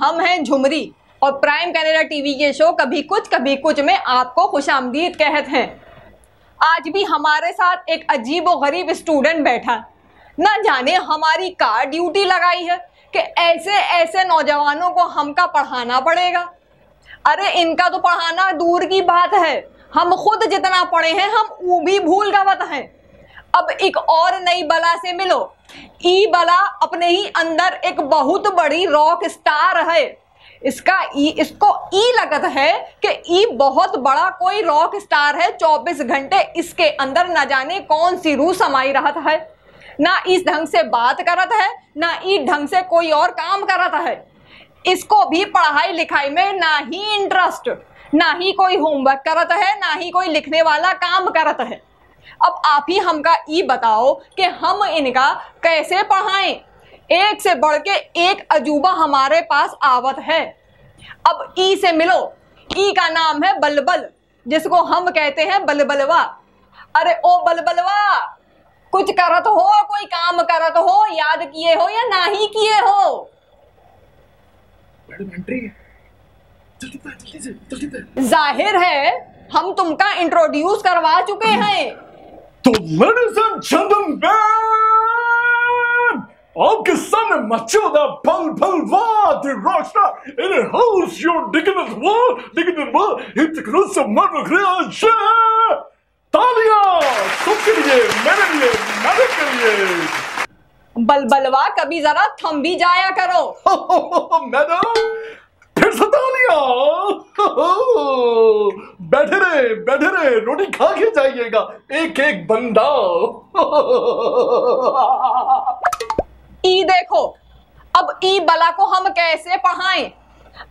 हम हैं झुमरी और प्राइम कनाडा टीवी के शो कभी कुछ में आपको खुशामदीद कहते हैं। आज भी हमारे साथ एक अजीब व गरीब स्टूडेंट बैठा, ना जाने हमारी क्या ड्यूटी लगाई है कि ऐसे ऐसे नौजवानों को हमका पढ़ाना पड़ेगा। अरे इनका तो पढ़ाना दूर की बात है, हम खुद जितना पढ़े हैं हम वो भी भूल गवत हैं। अब एक और नई बला से मिलो। ई बला अपने ही अंदर एक बहुत बड़ी रॉक स्टार है। इसको ई लगत है कि ई बहुत बड़ा कोई रॉक स्टार है। 24 घंटे इसके अंदर न जाने कौन सी रूह समाई रहत है। ना इस ढंग से बात करत है, ना ई ढंग से कोई और काम करत है। इसको भी पढ़ाई लिखाई में ना ही इंटरेस्ट, ना ही कोई होमवर्क करत है, ना ही कोई लिखने वाला काम करत है। अब आप ही हमका ई बताओ कि हम इनका कैसे पढ़ाएं। एक से बढ़ के एक अजूबा हमारे पास आवत है। अब ई से मिलो। ई का नाम है बलबल, जिसको हम कहते हैं बलबलवा। अरे ओ बलबलवा, कुछ करत हो, कोई काम करत हो, याद किए हो या ना ही किए हो? जाहिर है हम तुमका इंट्रोड्यूस करवा चुके हैं। तो लेडीज एंड जेंटलमैन, आपके सामने मचौदा Balbalwa the rockstar in the house, your डिग्निस world hit cross murder creation. तालियां सबके लिए, मेरे लिए, मेरे के लिए। बलबलवा कभी जरा थम भी जाया करो। मैडम फिर से तालियां। बैठे रहे, रोटी खा के जाइएगा, एक एक बंदा। ई देखो, अब ई बला को हम कैसे पढ़ाएं,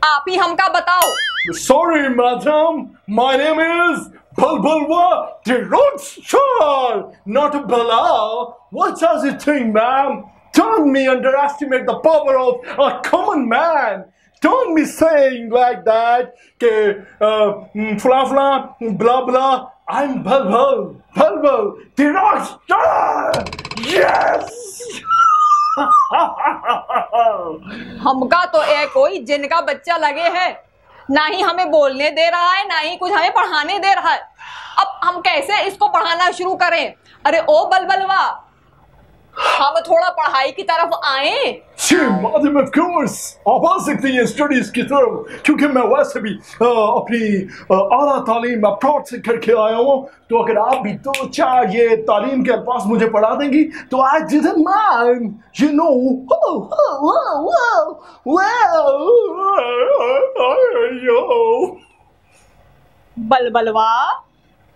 आप ही हमका बताओ। Sorry madam, my name is Balbalwa the Rockstar, not Bala. What does it think, ma'am? Don't me underestimate the power of a common man. Don't me saying like that, fla, blah, blah. I'm Balbal, the Rockstar. Yes! हमका तो एक कोई जिनका बच्चा लगे है, ना ही हमें बोलने दे रहा है, ना ही कुछ हमें पढ़ाने दे रहा है। अब हम कैसे इसको पढ़ाना शुरू करें? अरे ओ बलबलवा, हम थोड़ा पढ़ाई की तरफ आए। जी मैडम, ऑफ कोर्स आप आ सकती हैं स्टडीज की तरफ, क्योंकि मैं वैसे भी अपनी आला तालीम अब्रॉड से करके आया हूँ। तो अगर आप भी 2-4 ये तालीम के अल्फाज मुझे पढ़ा देंगी तो I didn't mind, you know. Balbalwa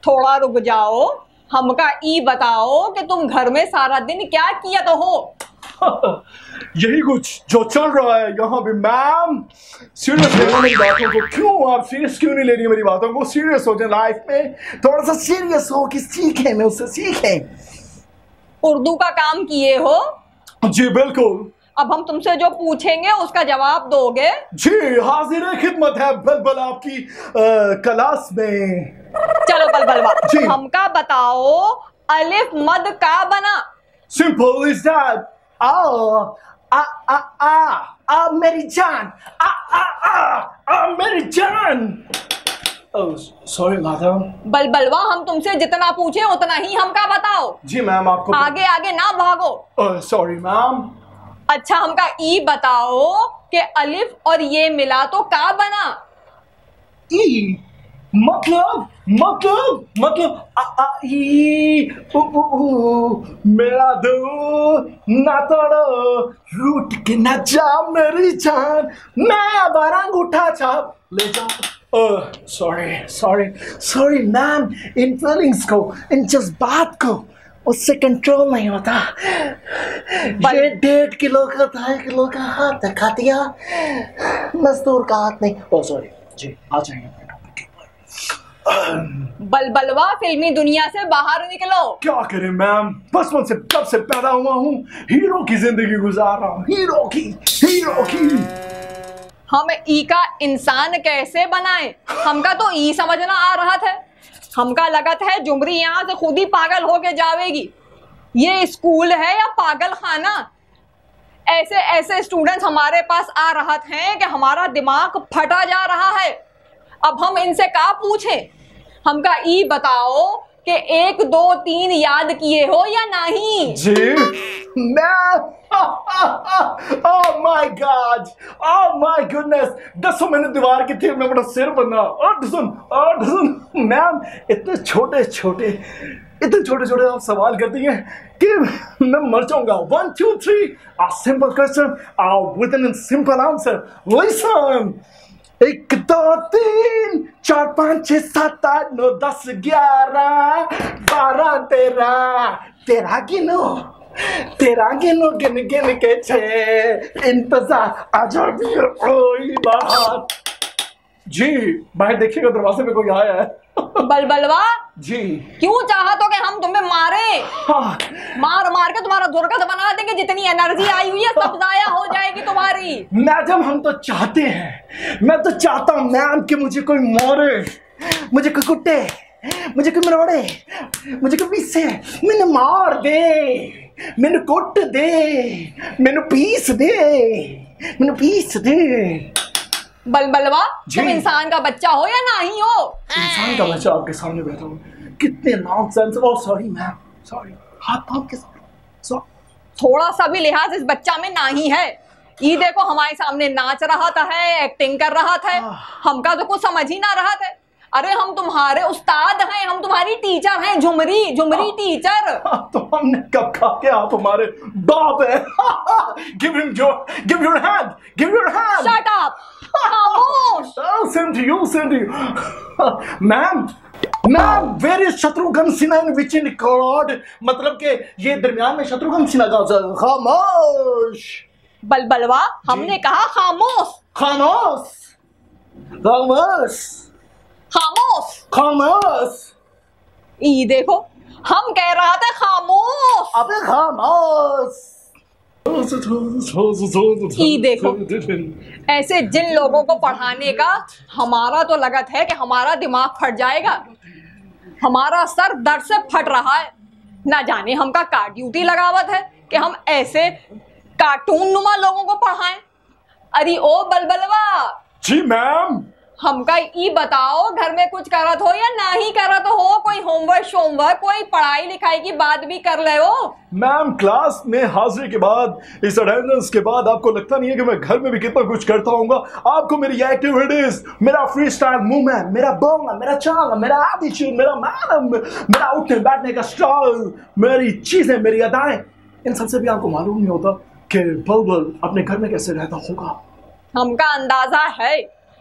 थोड़ा रुक जाओ, हमका ई बताओ कि तुम घर में सारा दिन क्या किया तो हो? यही कुछ जो चल रहा है यहाँ पे मैम। सीरियस लेना मेरी बातों को, क्यों आप सीरियस क्यों नहीं ले रही मेरी बातों को? सीरियस हो जाए लाइफ में, थोड़ा सा सीरियस हो कि सीखें, मैं उससे सीखें। उर्दू का काम किए हो? जी बिल्कुल। अब हम तुमसे जो पूछेंगे उसका जवाब दोगे? जी हाजिर खिदमत है बलबल आपकी क्लास में। चलो बलबलवा, हमका बताओ अलिफ मद का बना? Simple is that. मेरी जान, मेरी जान। Sorry madam. बलबलवा हम तुमसे जितना पूछे उतना ही हमका बताओ। जी मैम, आपको आगे आगे ना भागो। Sorry ma'am. अच्छा हमका ई बताओ कि अलिफ और ये मिला तो का बना? ई मतलब मेरा दो ना तोड़ो, रूट के ना जा मेरी जान, मैं बारंग उठा छाप ले जाओ। सॉरी मैम, इन फीलिंग्स को, इन जज्बात को उससे कंट्रोल नहीं होता। ये 1.5 किलो का 2.5 किलो का हाथ खा दिया, मजदूर का हाथ नहीं। ओ सॉरी जी, आ जाएंगे। बलबलवा फिल्मी दुनिया से बाहर निकलो। क्या करें मैम, बचपन से कब से पैदा हुआ हूँ, हीरो की जिंदगी गुजार रहा हूँ, हीरो की। हम ई का इंसान कैसे बनाएं? हमका तो ई समझना आ रहा था। हमका लगत है जुमरी यहाँ से खुद ही पागल होके जावेगी। ये स्कूल है या पागल खाना? ऐसे ऐसे स्टूडेंट्स हमारे पास आ रहे हैं कि हमारा दिमाग फटा जा रहा है। अब हम इनसे क्या पूछें? हमका ई बताओ कि 1 2 3 याद किए हो या नहीं? जी मैं oh my god, oh my goodness, 10 minute दीवार की थी, मैं बड़ा सिर बना। मैम इतने छोटे छोटे आप सवाल करती हैं कि मैं मर जाऊंगा। 1 2 3 a simple question within a simple answer. Listen, 1 2 3 4 5 6 7 8 9 10 11 12 13 गिनो गिन के 6 इंतजार आजादी कोई बात। जी बाहर देखिएगा, दरवाजे में कोई आया है। बलबलवा जी क्यों चाहत हो कि हम तुम्हें मारे? हाँ। मार के तुम्हारा दुर्गत बना देंगे। जितनी एनर्जी आई हुई है सब जाया हो जाएगी तुम्हारी। मैडम हम तो चाहते हैं, मैं तो चाहता हूँ मैम कि मुझे कोई मारे, मुझे कोई कुटे, मुझे कोई मरोड़े, मुझे कोई पीसे, मैंने मार दे, मैंने कुट दे, मैंने पीस दे। बलबलवा तुम इंसान का बच्चा हो या नहीं हो? इंसान का बच्चा आपके सामने बैठा हूँ। कितने nonsense. Oh sorry ma'am, sorry. हाथ आपके सामने। थोड़ा सा भी लिहाज इस बच्चा में नहीं है। ये देखो हमारे सामने नाच रहा था, एक्टिंग कर रहा था, हमका तो कुछ समझ ही ना रहा था। अरे हम तुम्हारे उस्ताद हैं, हम तुम्हारी टीचर हैं, झुमरी टीचर। तो हमने कब कहा कि आप हमारे बाप हैं? Give your hand. Shut up. खामोश। Same to you. Ma'am where is Shatrughan Sinha in which in God? मतलब के ये दरमियान में शत्रुघ्न सिन्हा का खामोश। बलबलवा हमने कहा खामोश। ये देखो हम कह रहा था खामोश। अबे खामोश। ये देखो ऐसे जिन लोगों को पढ़ाने का हमारा तो लगत है कि हमारा दिमाग फट जाएगा। हमारा सर दर्द से फट रहा है। ना जाने हमका का ड्यूटी लगावत है कि हम ऐसे कार्टून नुमा लोगों को पढ़ाएं। अरे ओ बलबलवा। जी मैम। हमका ई बताओ घर में कुछ करत हो या नहीं करत हो? कोई होमवर्क कोई पढ़ाई लिखाई की बात भी कर ले हो? मैम क्लास में हाजिरी के बाद, इस अटेंडेंस के बाद आपको लगता नहीं है कि मैं घर में भी कितना कुछ करता हूँगा? आपको मेरी एक्टिविटीज, मेरा फ्री स्टाइल मूवमेंट, मेरा बोलना, मेरा चलना, मेरा एटीट्यूड, मेरा मैनर, मेरा उठने बैठने का स्टाइल, मेरी चीजें, मेरी अदाएं, इन सबसे भी आपको मालूम नहीं होता कि बलबल अपने घर में कैसे रहता होगा। हमका अंदाजा है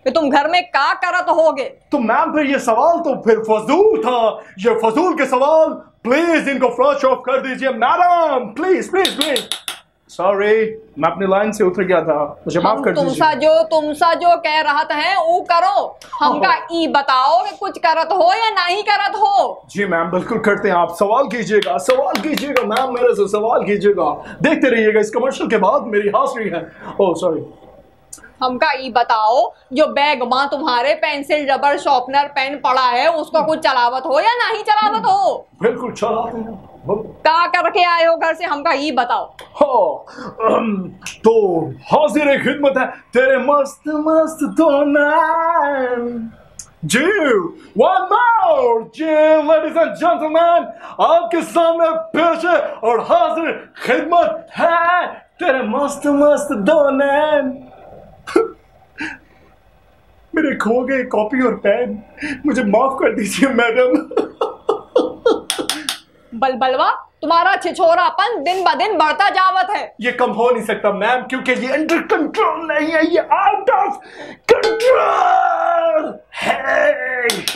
कि तुम घर में क्या करत होगे। तो मैम फिर ये सवाल तो फिर फजूल था। ये फजूल के सवाल, प्लीज इनको फ्लश ऑफ कर दीजिए मैडम, प्लीज। सॉरी मैं अपनी लाइन से उतर गया था, मुझे माफ कर दीजिए। तुमसा जो कह रहा था वो करो। हमका ई बताओ कि कुछ करत हो या नहीं करत हो? जी मैम बिल्कुल करते हैं। आप सवाल कीजिएगा मैम, मेरे से सवाल कीजिएगा। देखते रहिएगा, इस कमर्शियल के बाद मेरी हाजिरी है। Oh sorry. हमका ई बताओ जो बैग मां तुम्हारे पेंसिल रबर शॉर्पनर पेन पड़ा है उसको कुछ चलावत हो या नहीं चलावत हो? बिल्कुल चलाते हैं। क्या करके आए हो घर से? हमका ई बताओ। तो हाजिर खिदमत है तेरे मस्त दो नाम। जी one more ji ladies and gentlemen, आपके सामने पेश है और हाजिर खिदमत है तेरे मस्त दो नाम। मेरे खो गए कॉपी और पेन, मुझे माफ कर दीजिए मैडम। बलबलवा तुम्हारा छिछोरापन दिन ब दिन बढ़ता जावत है। ये कम हो नहीं सकता मैम, क्योंकि ये अंडर कंट्रोल नहीं है, ये आउट ऑफ कंट्रोल है।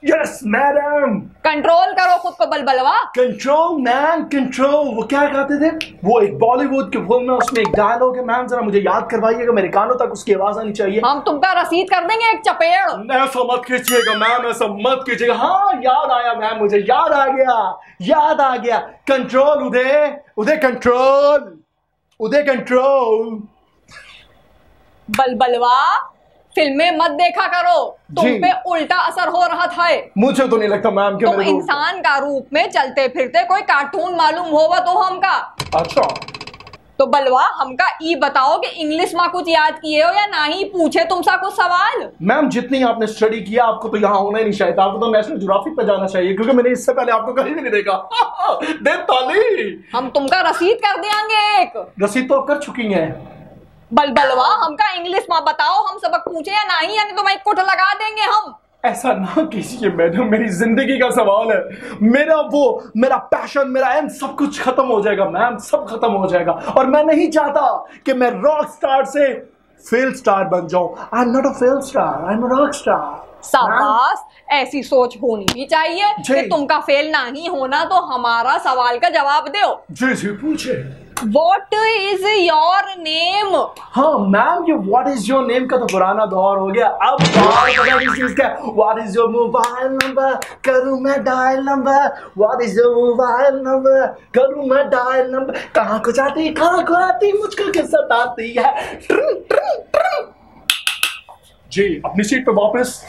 Yes madam. कंट्रोल करो खुद को बलबलवा। Control ma'am control. वो क्या कहते थे, वो एक बॉलीवुड की फिल्म में, उसमें एक डायलॉग है मैम, जरा मुझे याद करवाइएगा, मेरे कानों तक उसकी आवाज आनी चाहिए। हम तुमका रसीद कर देंगे एक चपेड़। ऐसा मत कीजिएगा मैम, ऐसा मत कीजिएगा। हाँ याद आया मैम, मुझे याद आ गया। कंट्रोल उदय कंट्रोल। बलबलवा फिल्में मत देखा करो, तुम पे उल्टा असर हो रहा था। मुझे तो नहीं लगता मैम कि तुम इंसान का रूप में चलते फिरते कोई कार्टून मालूम होगा तो हमका। अच्छा तो बलवा हमका ई बताओ कि इंग्लिश में कुछ याद किए हो या ना ही पूछे तुमसा कुछ सवाल। मैम जितनी आपने स्टडी किया आपको तो यहाँ होना ही नहीं चाहिए, आपको तो नेशनल ज्योग्राफिक पे जाना चाहिए, क्योंकि मैंने इससे पहले आपको कहीं भी नहीं देखा। दे ताली। हम तुमका रसीद कर देंगे एक। रसीद तो कर चुकी हैं। बलवा हमका इंग्लिश में बताओ, हम सबक पूछे या नहीं, यानी तो मैं कुट लगा देंगे हम। ऐसा ना कीजिए मैडम, मेरी जिंदगी का सवाल है, मेरा पैशन, मेरा एम सब कुछ खत्म हो जाएगा मैम, सब खत्म हो जाएगा। और मैं नहीं चाहता कि मैं रॉक स्टार से फेल स्टार बन जाऊं। I am not a fail star, I am a rock star. शाबाश, ऐसी सोच होनी भी चाहिए कि तुमका फेल नहीं होना, तो हमारा सवाल का जवाब दो। जी जी पूछे। What is your name? हाँ मैम, ये व्हाट इज योर नेम का तो पुराना दौर हो गया, अब इस चीज का what is your mobile number, करूं मैं dial number, what is your mobile number, करूं मैं डायल नंबर, कहाँ को जाती कहाँ को आती, मुझको किस सताती है। जी अपनी सीट पे वापस।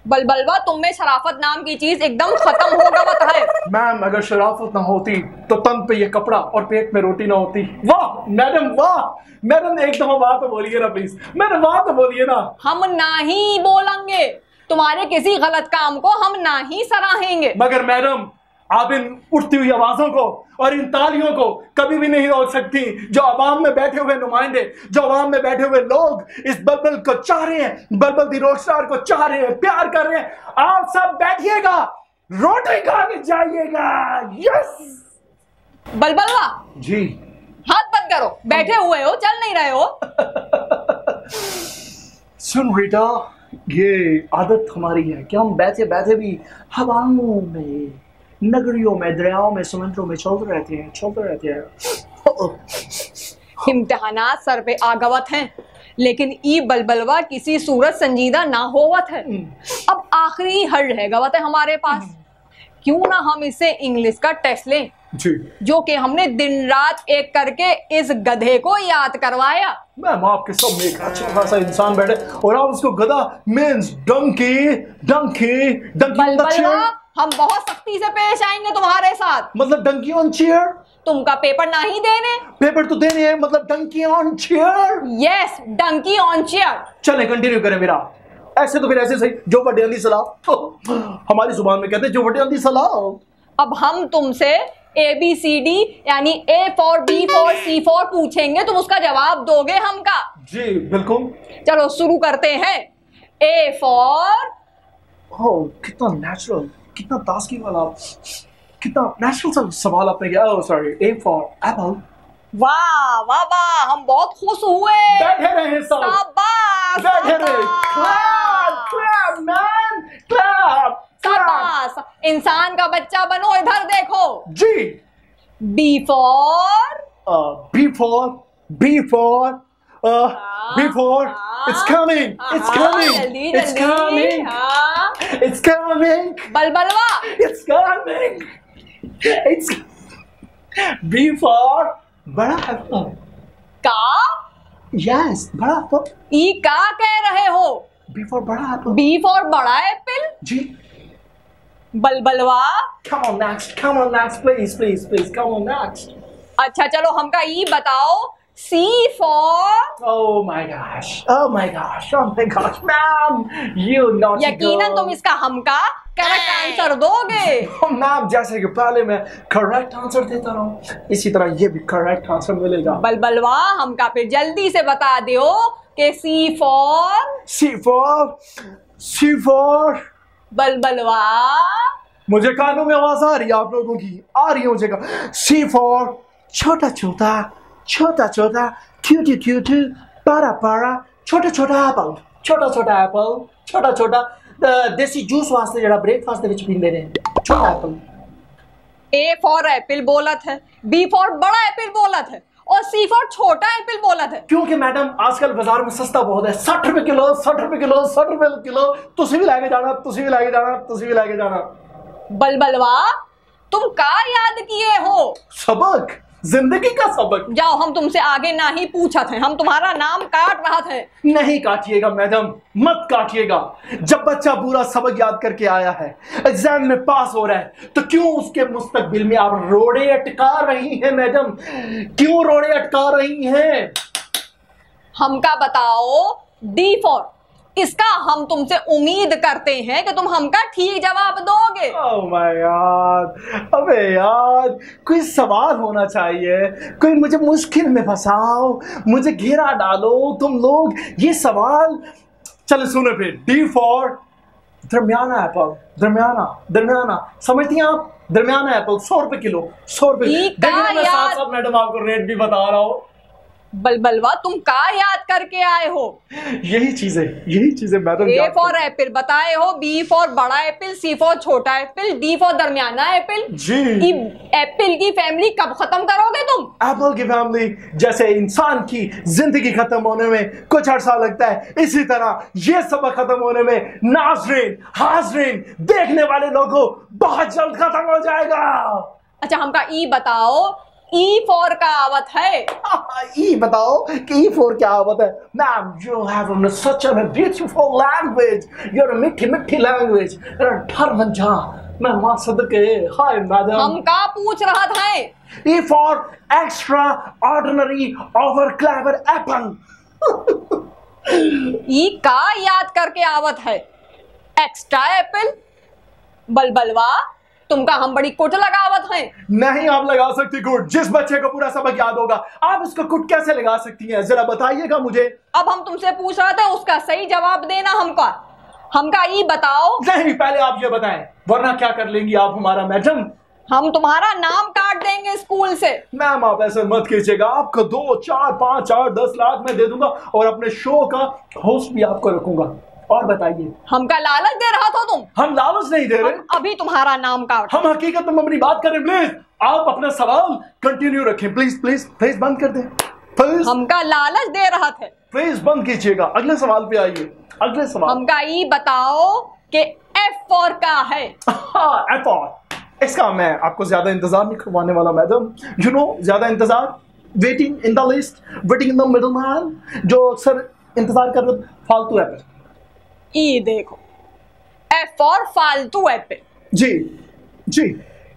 बलबलवा, तुम में शराफत नाम की चीज एकदम खत्म हो गवत है। मैम अगर शराफत ना होती तो तन पे ये कपड़ा और पेट में रोटी ना होती। वाह मैडम, वाह मैडम, एक दफा बात तो बोलिए ना प्लीज, मैडम बात तो बोलिए ना। हम नहीं बोलेंगे, तुम्हारे किसी गलत काम को हम नहीं सराहेंगे। मगर मैडम आप इन उठती हुई आवाजों को और इन तालियों को कभी भी नहीं रोक सकती। जो अवाम में बैठे हुए नुमाइंदे, जो अवाम में बैठे हुए लोग इस बलबल को चाह रहे हैं, बलबल दी रॉक स्टार को चाह रहे हैं, प्यार कर रहे हैं, आप सब बैठिएगा, रोटी खा के जाइएगा। यस बलबलवा जी, हाथ बंद करो, बैठे हुए हो, चल नहीं रहे हो। सुन रीटा, ये आदत हमारी है कि हम बैठे बैठे भी हवाओं में, नगरियों में, दरियाओं में, समुद्रों में चलते रहते हैं। इम्तिहानात सर पे आगवत हैं, लेकिन ई बलबलवा किसी सूरत संजीदा ना होवत है। अब आखिरी हल रह गवत है हमारे पास, क्यों ना हम इससे इंग्लिश का टेस्ट लें जी, जो कि हमने दिन रात एक करके इस गधे को याद करवाया। मैम आपके सब में एक अच्छा खासा इंसान बैठे और आप उसको गधा मीन्स डंकी बलबलवा, हम बहुत सख्ती से पेश आएंगे तुम्हारे साथ। मतलब डंकी ऑन चेयर। तुमका पेपर नहीं देने? पेपर तो देने हैं, मतलब donkey on chair. Yes, donkey on chair. चले कंटिन्यू करें मेरा। ऐसे तो फिर ऐसे सही, जो वड्यांदी सलाह, हमारी जुबान में कहते हैं जो वड्यांदी सलाह। अब हम तुमसे ABCD यानी A for B for C for पूछेंगे, तुम उसका जवाब दोगे हमका? जी बिल्कुल। चलो शुरू करते हैं। A फॉर, ओह कितना नेचुरल, कितना ताजगी वाला, कितना नेचुरल सवाल आपने किया। Oh sorry, A for Apple. वाह वाह वाह, हम बहुत खुश हुए। बैठे रहे सब, शाबाश, बैठे रहे। क्लैप क्लैप मैन, क्लैप शाबाश। इंसान का बच्चा बनो, इधर देखो। जी। B for, B for it's coming, it's coming, जल्दी it's जल्दी। coming, it's coming, Balbalwa, it's coming, it's B for बड़ा एप्पल। का? Yes, बड़ा एप्पल। ई का कह रहे हो? B for बड़ा एप्पल। B फॉर बड़ा एप्पल। जी। Balbalwa, Come on next, please, come on next। अच्छा चलो हमका ई बताओ। C for, Oh my gosh, ma'am, you naughty यकीनन girl। तुम इसका हमका करेक्ट आंसर दोगे। मैम जैसे कि पहले मैं करेक्ट आंसर देता रहा, इसी तरह ये भी करेक्ट आंसर मिलेगा। बलबलवा, हमका फिर जल्दी से बता दो कि C for बलबलवा, मुझे कानों में आवाज आ रही है, आप लोगों की आ रही है मुझे। C for छोटा छोटा क्यूट बड़ा छोटा एप्पल, छोटा देसी जूस वास्ते जरा ब्रेकफास्ट दे विच पींदे ने, छोटा एप्पल। A फॉर एप्पल बोलत है, B फॉर बड़ा एप्पल बोलत है और C फॉर छोटा एप्पल बोलत है। क्योंकि मैडम आजकल बाजार में सस्ता बहुत है, 60 रुपए किलो। तुसी भी लाके जाना। बलबलवा, तुम का याद किए हो? सबक जिंदगी का सबक। जाओ, हम तुमसे आगे ना ही पूछा थे, हम तुम्हारा नाम काट रहा थे। नहीं काटिएगा मैडम, मत काटिएगा। जब बच्चा पूरा सबक याद करके आया है, एग्जाम में पास हो रहा है, तो क्यों उसके मुस्तकबिल में आप रोड़े अटका रही हैं मैडम? क्यों रोड़े अटका रही हैं? हमका बताओ डी फॉर, इसका हम तुमसे उम्मीद करते हैं कि तुम हमका ठीक जवाब दोगे। ओह माय गॉड, अबे यार कोई सवाल होना चाहिए, कोई मुझे मुश्किल में फंसाओ, मुझे घेरा डालो तुम लोग। ये सवाल, चलो सुनो फिर। डी फॉर दरमियाना एप्पल, दरमियाना दरमियाना, समझती हैं आप? दरमियाना एप्पल 100 रुपए किलो, 100 रुपए। देखिए मैं साथ साथ मैडम आपको रेट भी बता रहा हूँ। बलबलवा, तुम का याद करके आए हो? यही चीजें मैडम। ए फॉर एप्पल बताए हो, बी फॉर बड़ा एप्पल, सी फॉर छोटा एप्पल, डी फॉर दरमियाना एप्पल। जी। एप्पल की फैमिली कब खत्म करोगे तुम? एप्पल की फैमिली जैसे इंसान की जिंदगी खत्म होने में कुछ अर्सा लगता है, इसी तरह ये सबक खत्म होने में नाज़रीन हाज़रीन देखने वाले लोगों बहुत जल्द खत्म हो जाएगा। अच्छा, हमका ई बताओ, ई फॉर का आवत है? ई बताओ कि ई फॉर क्या आवत है? Ma'am, you have such a beautiful language. You're a मिठी language. ठर बन जा, मैं मां सदके। हाय मैडम, हम का पूछ रहा था? E for extraordinary over clever apple. ई का याद करके आवत है? Extra Apple? बलबलवा, तुमका हम बड़ी कुट लगावत हैं। नहीं आप लगा सकती कुट। जिस बच्चे को पूरा सबक याद होगा, आप उसको कुट कैसे लगा सकती हैं? जरा बताइएगा मुझे। अब हम तुमसे पूछ रहे थे, उसका सही जवाब देना हमका ई बताओ। नहीं, पहले आप ये बताएं, वरना क्या कर लेंगी आप हमारा मैडम? हम तुम्हारा नाम काट देंगे स्कूल से। मैम आप ऐसे मत कीजिएगा, आपको 2, 4, 5, 8, 10 लाख में दे दूंगा और अपने शो का होस्ट भी आपको रखूंगा। और बताइए। हमका लालच दे रहा था तुम? हम लालच नहीं दे रहे, हम अभी तुम्हारा नाम काट। हम हकीकत में अपनी बात करें। प्लीज आप अपना सवाल कंटिन्यू रखें। प्लीज प्लीज प्लीज बंद कर दें प्लीज। हमका लालच दे रहा थे। प्लीज बंद कीजिएगा। अगले सवाल पे आइए। अगले सवाल। हमका ई बताओ कि एफ फॉर का है? एफ फॉर, इसका मैं आपको ज्यादा इंतजार नहीं करवाने वाला मैडम। यू नो, ज्यादा इंतजार, waiting in the list, waiting in the middle man, जो अक्सर इंतजार कर रहे फालतू एप्पल। ई देखो, एफ फॉर फालतू एप्पल। जी जी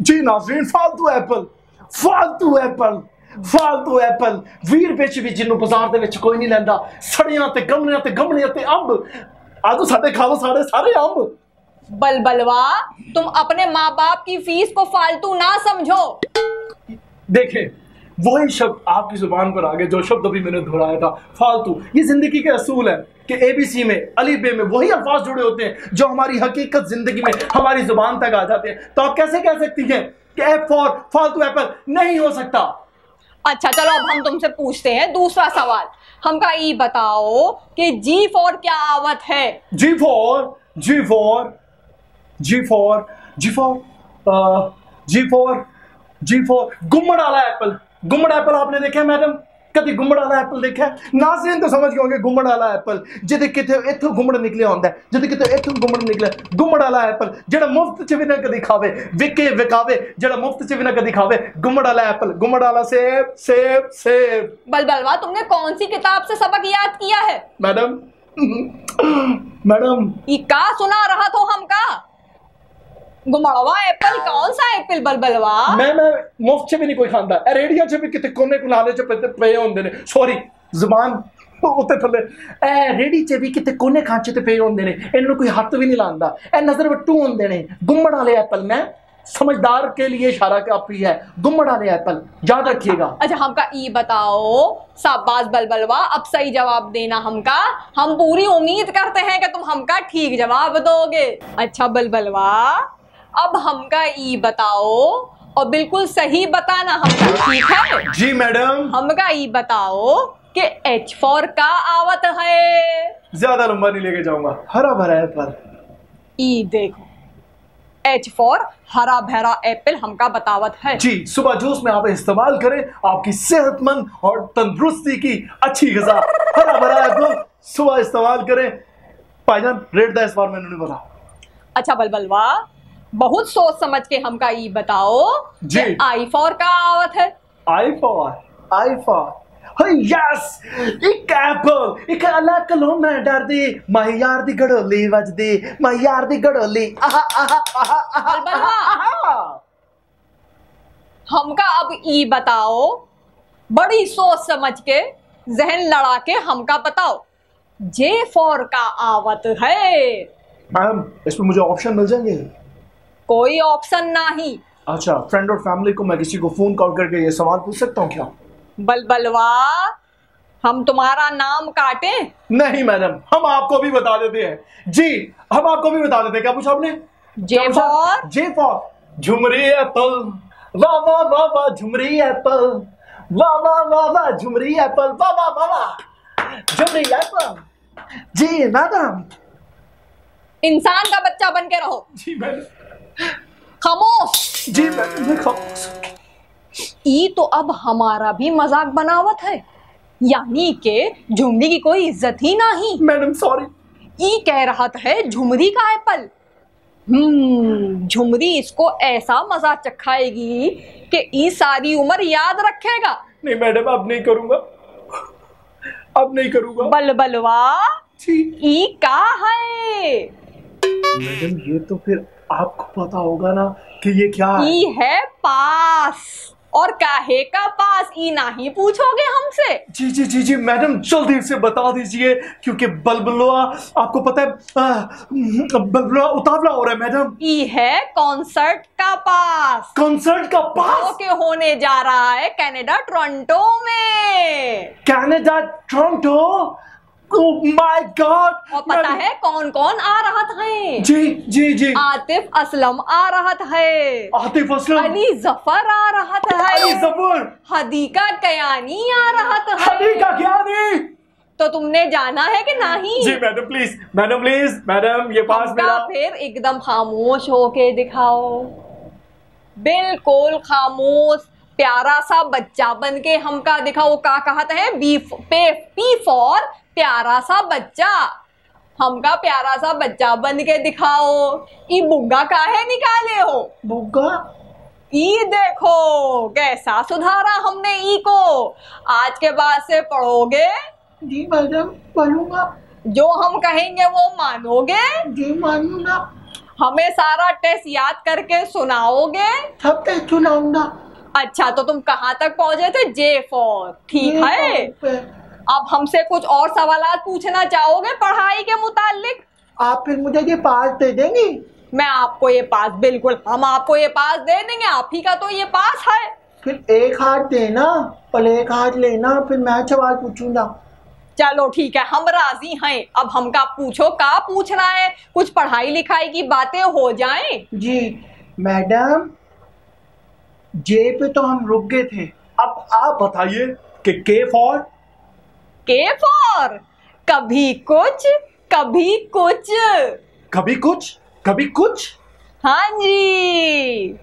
जी नाज़रीन, फालतू एप्पल, फालतू एप्पल, फालतू एप्पल। 20 रुपए च भी जिन्हों बाजार दे विच कोई नहीं लैंदा। सड़ियां ते गमलियां ते अंब, आ तो साडे खा लो सारे अंब। बलबलवा, तुम अपने माँ बाप की फीस को फालतू ना समझो। देखें, वही शब्द आपकी जुबान पर आ गए जो शब्द अभी मैंने दोहराया था, फालतू। ये जिंदगी के असूल है कि एबीसी में, अली बे में वही अल्फाज जुड़े होते हैं जो हमारी हकीकत जिंदगी में हमारी जुबान तक आ जाते हैं। तो आप कैसे कह सकती हैं कि एफ फॉर फालतू एप्पल? नहीं हो सकता। अच्छा चलो, अब हम तुमसे पूछते हैं दूसरा सवाल। हमका ई बताओ कि जी फॉर क्या आवत है? G for G for G for G for G for G for गुम्मड़ वाला एप्पल। गुम्मड़ एप्पल आपने देखा है मैडम? कभी गुम्मड़ वाला एप्पल देखा है? नाज़रीन तो समझ गए होंगे गुम्मड़ वाला एप्पल, जिहदे किते इत्थों गुम्मड़ निकलिया होंदा है, जिहदे किते इत्थों गुम्मड़ निकले। गुम्मड़ वाला एप्पल जेड़ा मुफ्त च भी ना कदी खावे, विके विकावे, जेड़ा मुफ्त च भी ना कदी खावे। गुम्मड़ वाला एप्पल, गुम्मड़ वाला सेब सेब सेब। बलबलवा, तुमने कौन सी किताब से सबक याद किया है? मैडम मैडम, ये का सुना रहा तो हमका? गुमड़वा एप्पल कौन सा एप्पल? बलबलवा, मैं मुफ्त च भी नहीं कोई खांदा। रेडियो च भी किते कोने कुनाले च पे होंदे ने। सॉरी जुबान उत्ते थल्ले। रेडी च भी किते कोने खांचे ते पे होंदे ने, इन्नु कोई हाथ भी नहीं लांदा। ए नजर वट्टू होंदे ने। गुम्मड़ वाले एप्पल, मैं समझदार के लिए इशारा काफी है। गुम्मड़ वाले एप्पल याद रखिएगा। अच्छा हमका ई बताओ। शाबाश बलबलवा, अब सही जवाब देना हमका। हम पूरी उम्मीद करते हैं कि तुम हमका ठीक जवाब दोगे। अच्छा बलबलवा, अब हमका ई बताओ और बिल्कुल सही बताना हमका, ठीक है? जी मैडम। हमका ई बताओ कि एच फॉर का आवत है? ज्यादा लंबा नहीं लेके जाऊंगा। हरा भरा एप्पल। ई देखो, एच फॉर हरा भरा एप्पल हमका बतावत है। जी, सुबह जूस में आप इस्तेमाल करें आपकी सेहतमंद और तंदुरुस्ती की अच्छी ग़िज़ा। हरा भरा एप्पल सुबह इस्तेमाल करें। भाईजान रेट दा इस बार मैंने नहीं बता। अच्छा बलबलवा, बहुत सोच समझ के हमका ई बताओ जी। कि आई फॉर का आवत है? I for यस एक एप्पल एक अलग कलो मैं डर दी माही यार दी घड़ोली वजदी माही यार दी घड़ोली हमका अब ई बताओ, बड़ी सोच समझ के जहन लड़ा के हमका बताओ, J4 का आवत है। मैम इसमें मुझे ऑप्शन मिल जाएंगे? कोई ऑप्शन नहीं। अच्छा, फ्रेंड और फैमिली को मैं किसी को फोन कॉल करके ये सवाल पूछ सकता हूँ क्या? बलबलवा, हम तुम्हारा नाम काटे? नहीं मैडम, हम आपको भी बता देते हैं। जी हम आपको भी बता देते हैं। क्या पूछा आपने? J4 झुमरी एप्पल, वाह वाह वाह वाह झुमरी एप्पल, वाह वाह वाह वाह झुमरी एप्पल, वाह वाह वाह वाह झुमरी एप्पल। जी मैडम। इंसान का बच्चा बन के रहो। जी मैडम। खामोश। जी मैडम मैं खामोश। ई तो अब हमारा भी मजाक बनावत है, यानी के झुमरी की कोई इज्जत ही नहीं। Madam sorry. ई कह रहा है झुमरी का एप्पल। झुमरी इसको ऐसा मजाक चखाएगी कि ई सारी उम्र याद रखेगा। नहीं मैडम अब नहीं करूंगा, अब नहीं करूंगा। बलबलवा जी ई का है? मैडम ये तो फिर आपको पता होगा ना कि ये क्या है? ई है पास। और काहे का पास? ई नहीं पूछोगे हमसे? जी जी जी जी मैडम जल्दी से बता दीजिए, क्योंकि बलबुलवा आपको पता है बलबुलवा उतावला हो रहा है मैडम। ई है कॉन्सर्ट का पास। कॉन्सर्ट का पास? ओके, होने जा रहा है कनाडा टोरंटो में। Canada Toronto? Oh my God. और पता है कौन कौन आ रहा है? जी जी जी आतिफ असलम आ रहा है, आतिफ असलम, अली जफर आ रहा है, अली जफर, हदीका कयानी आ रहा है। हदीका कयानी। तो तुमने जाना है कि नहीं? जी madam please, madam please, madam ये पास मेरा। फिर एकदम खामोश होके दिखाओ, बिल्कुल खामोश, प्यारा सा बच्चा बन के हमका दिखाओ। का कहते हैं? पी फॉर प्यारा सा बच्चा। हमका प्यारा सा बच्चा बन के दिखाओ। ई बुग्गा काहे निकाले हो? बुग्गा? ई देखो कैसा सुधारा हमने ई को। आज के बाद से पढ़ोगे? जी मैडम पढ़ूंगा। जो हम कहेंगे वो मानोगे? जी मानूंगा। हमें सारा टेस्ट याद करके सुनाओगे? सब टेस्ट सुनाऊंगा। अच्छा, तो तुम कहाँ तक पहुंचे थे? J4 ठीक है। अब हमसे कुछ और सवालात पूछना चाहोगे पढ़ाई के मुतालिक? आप फिर मुझे ये पास दे देंगी? मैं आपको ये पास, बिल्कुल हम आपको ये पास दे देंगे। आप ही का तो ये पास है। फिर एक हाथ देना और एक हाथ लेना, फिर मैं सवाल पूछूंगा। चलो ठीक है, हम राजी हैं। अब हमका पूछो, का पूछना है? कुछ पढ़ाई लिखाई की बातें हो जाएं। जी मैडम, जे पे तो हम रुक गए थे, अब आप बताइए कि के फॉर कभी कुछ कभी कुछ। कभी कुछ कभी कुछ? हाँ जी।